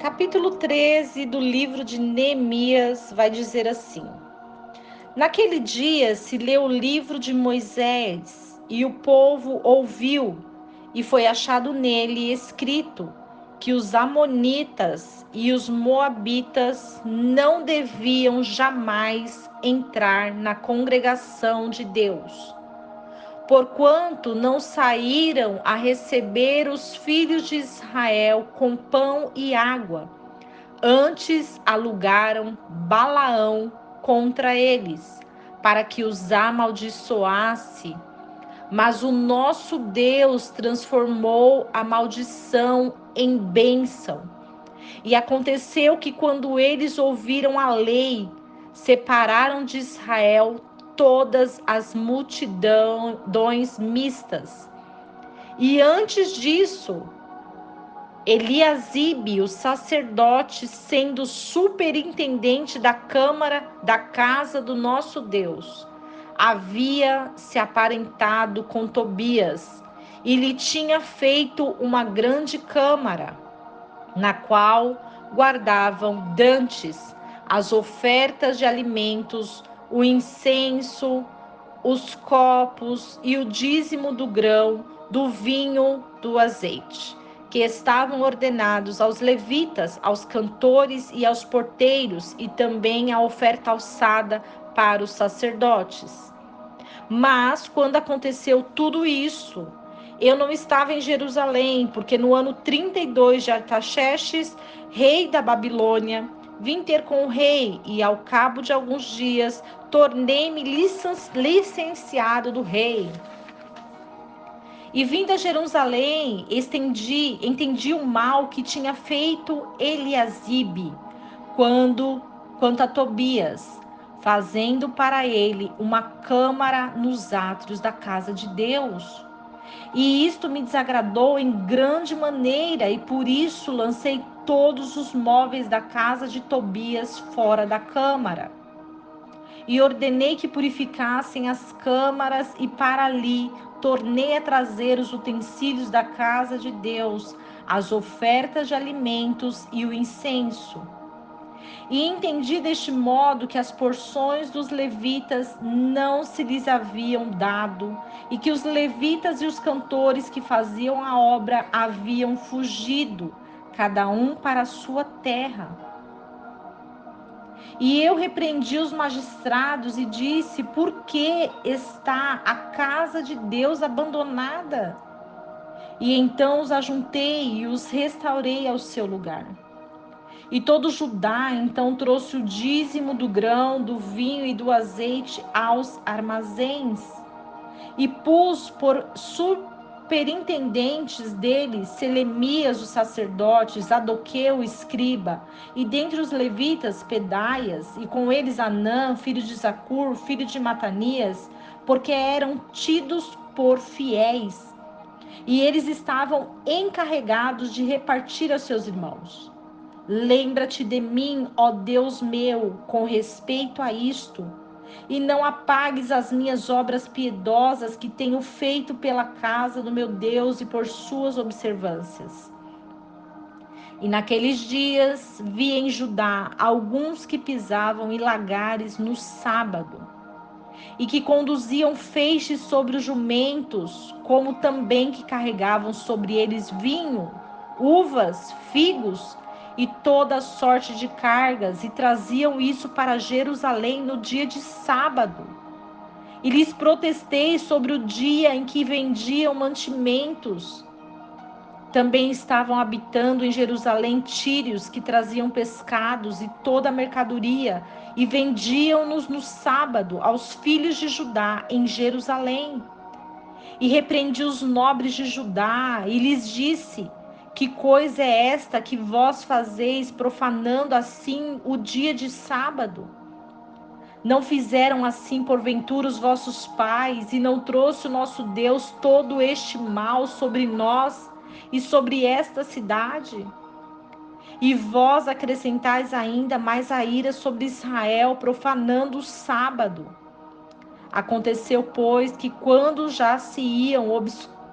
capítulo 13 do livro de Neemias vai dizer assim: Naquele dia se leu o livro de Moisés, e o povo ouviu, e foi achado nele escrito que os amonitas e os moabitas não deviam jamais entrar na congregação de Deus, porquanto não saíram a receber os filhos de Israel com pão e água. Antes alugaram Balaão contra eles, para que os amaldiçoasse. Mas o nosso Deus transformou a maldição em bênção. E aconteceu que, quando eles ouviram a lei, separaram de Israel todas as multidões mistas. E antes disso, Eliasibe, o sacerdote, sendo superintendente da câmara da casa do nosso Deus, havia se aparentado com Tobias e lhe tinha feito uma grande câmara, na qual guardavam dantes as ofertas de alimentos, o incenso, os copos e o dízimo do grão, do vinho, do azeite, que estavam ordenados aos levitas, aos cantores e aos porteiros, e também a oferta alçada para os sacerdotes. Mas, quando aconteceu tudo isso, eu não estava em Jerusalém, porque no ano 32 de Artaxerxes, rei da Babilônia, vim ter com o rei, e ao cabo de alguns dias, tornei-me licenciado do rei. E vindo a Jerusalém, entendi o mal que tinha feito Eliasibe, quanto a Tobias, fazendo para ele uma câmara nos átrios da casa de Deus. E isto me desagradou em grande maneira, e por isso lancei todos os móveis da casa de Tobias fora da câmara. E ordenei que purificassem as câmaras, e para ali tornei a trazer os utensílios da casa de Deus, as ofertas de alimentos e o incenso. E entendi deste modo que as porções dos levitas não se lhes haviam dado, e que os levitas e os cantores que faziam a obra haviam fugido, cada um para a sua terra. E eu repreendi os magistrados e disse: por que está a casa de Deus abandonada? E então os ajuntei e os restaurei ao seu lugar. E todo Judá então trouxe o dízimo do grão, do vinho e do azeite aos armazéns. E pus por superintendentes deles Selemias, o sacerdote, Zadoqueu, o escriba, e dentre os levitas, Pedaias, e com eles Anã, filho de Zacur, filho de Matanias, porque eram tidos por fiéis. E eles estavam encarregados de repartir aos seus irmãos. Lembra-te de mim, ó Deus meu, com respeito a isto, e não apagues as minhas obras piedosas que tenho feito pela casa do meu Deus e por suas observâncias. E naqueles dias vi em Judá alguns que pisavam em lagares no sábado, e que conduziam feixes sobre os jumentos, como também que carregavam sobre eles vinho, uvas, figos e toda sorte de cargas, e traziam isso para Jerusalém no dia de sábado. E lhes protestei sobre o dia em que vendiam mantimentos. Também estavam habitando em Jerusalém tírios que traziam pescados e toda a mercadoria, e vendiam-nos no sábado aos filhos de Judá em Jerusalém. E repreendi os nobres de Judá e lhes disse: que coisa é esta que vós fazeis, profanando assim o dia de sábado? Não fizeram assim porventura os vossos pais, e não trouxe o nosso Deus todo este mal sobre nós e sobre esta cidade? E vós acrescentais ainda mais a ira sobre Israel, profanando o sábado. Aconteceu, pois, que quando já se iam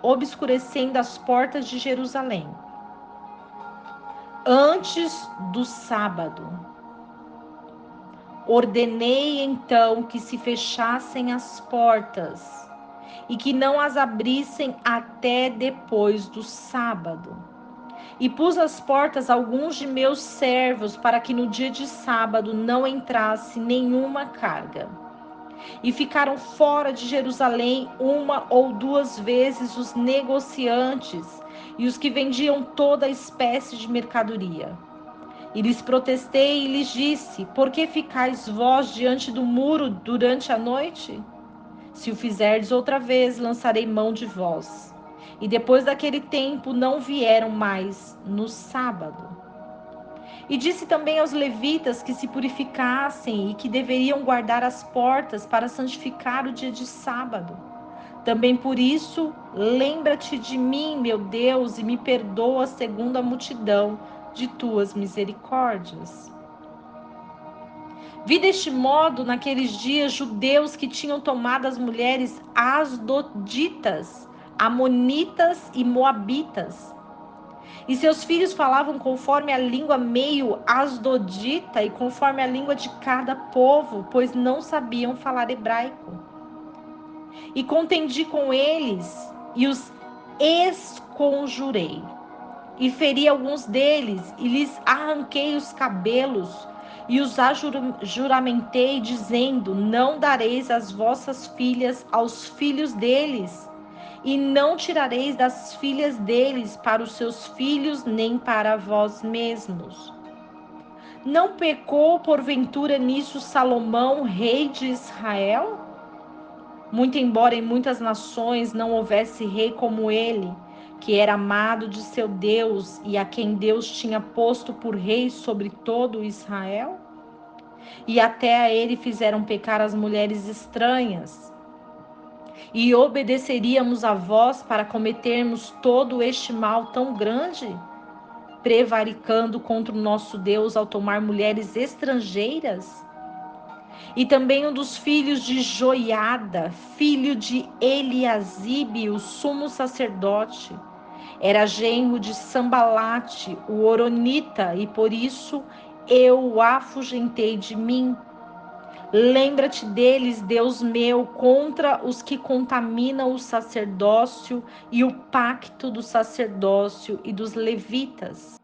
obscurecendo as portas de Jerusalém, antes do sábado. Ordenei então que se fechassem as portas e que não as abrissem até depois do sábado. E pus às portas alguns de meus servos para que no dia de sábado não entrasse nenhuma carga. E ficaram fora de Jerusalém 1 ou 2 vezes os negociantes e os que vendiam toda espécie de mercadoria. E lhes protestei e lhes disse: por que ficais vós diante do muro durante a noite? Se o fizerdes outra vez, lançarei mão de vós. E depois daquele tempo não vieram mais no sábado. E disse também aos levitas que se purificassem e que deveriam guardar as portas para santificar o dia de sábado. Também por isso, lembra-te de mim, meu Deus, e me perdoa segundo a multidão de tuas misericórdias. Vi deste modo, naqueles dias, judeus que tinham tomado as mulheres asdoditas, amonitas e moabitas. E seus filhos falavam conforme a língua meio asdodita e conforme a língua de cada povo, pois não sabiam falar hebraico. E contendi com eles e os esconjurei. E feri alguns deles e lhes arranquei os cabelos e os juramentei, dizendo: não dareis as vossas filhas aos filhos deles, e não tirareis das filhas deles para os seus filhos, nem para vós mesmos. Não pecou porventura nisso Salomão, rei de Israel? Muito embora em muitas nações não houvesse rei como ele, que era amado de seu Deus e a quem Deus tinha posto por rei sobre todo Israel? E até a ele fizeram pecar as mulheres estranhas. E obedeceríamos a vós para cometermos todo este mal tão grande, prevaricando contra o nosso Deus ao tomar mulheres estrangeiras? E também um dos filhos de Joiada, filho de Eliasibe, o sumo sacerdote, era genro de Sambalate, o horonita, e por isso eu o afugentei de mim. Lembra-te deles, Deus meu, contra os que contaminam o sacerdócio e o pacto do sacerdócio e dos levitas.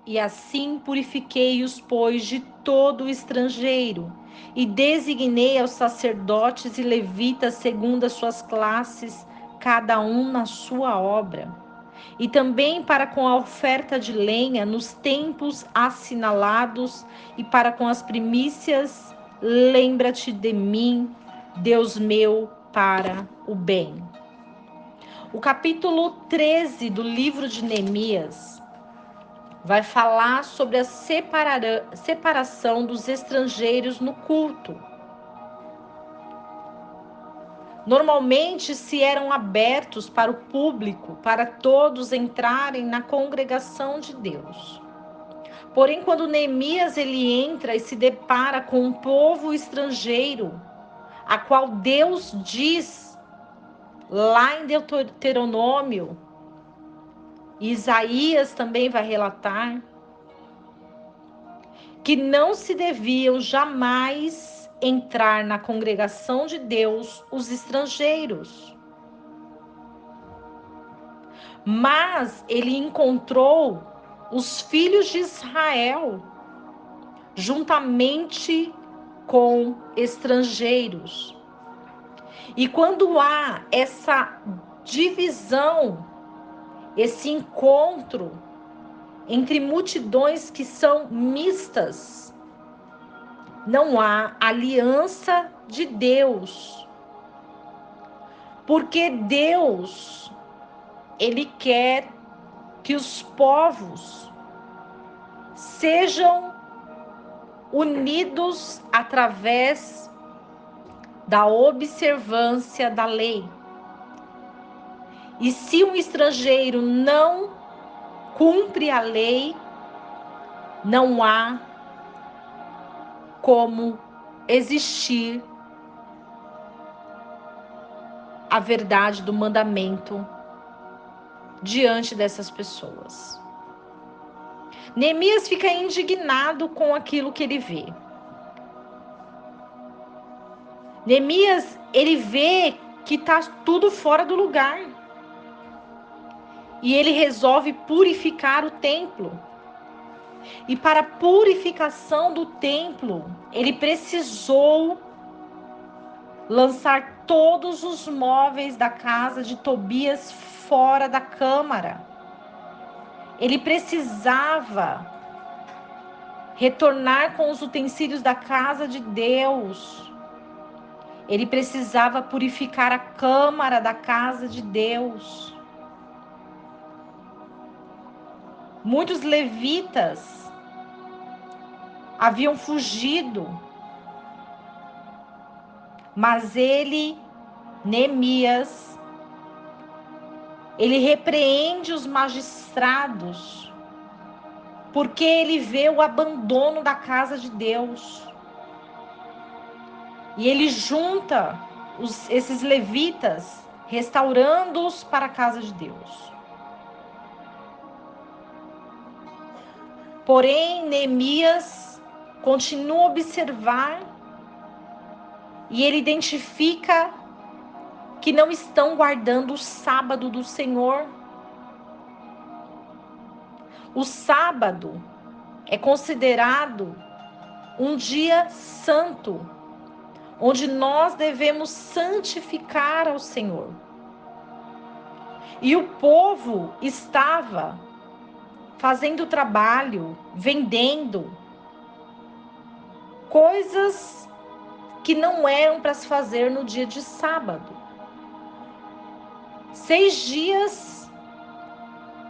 E assim purifiquei-os, pois, de todo o estrangeiro, e designei aos sacerdotes e levitas segundo as suas classes, cada um na sua obra. E também para com a oferta de lenha nos tempos assinalados e para com as primícias, lembra-te de mim, Deus meu, para o bem. O capítulo 13 do livro de Neemias vai falar sobre a separação dos estrangeiros no culto. Normalmente se eram abertos para o público, para todos entrarem na congregação de Deus. Porém, quando Neemias ele entra e se depara com um povo estrangeiro, a qual Deus diz lá em Deuteronômio, Isaías também vai relatar, que não se deviam jamais entrar na congregação de Deus os estrangeiros. Mas ele encontrou os filhos de Israel juntamente com estrangeiros. E quando há essa divisão, esse encontro entre multidões que são mistas, não há aliança de Deus. Porque Deus, ele quer que os povos sejam unidos através da observância da lei. E se um estrangeiro não cumpre a lei, não há como existir a verdade do mandamento diante dessas pessoas. Neemias fica indignado com aquilo que ele vê. Neemias, ele vê que está tudo fora do lugar. E ele resolve purificar o templo. E para a purificação do templo, ele precisou lançar todos os móveis da casa de Tobias fora da câmara. Ele precisava retornar com os utensílios da casa de Deus. Ele precisava purificar a câmara da casa de Deus. Muitos levitas haviam fugido, mas Neemias, ele repreende os magistrados, porque ele vê o abandono da casa de Deus. E ele junta esses levitas, restaurando-os para a casa de Deus. Porém, Neemias continua a observar e ele identifica que não estão guardando o sábado do Senhor. O sábado é considerado um dia santo, onde nós devemos santificar ao Senhor. E o povo estava fazendo trabalho, vendendo coisas que não eram para se fazer no dia de sábado. 6 dias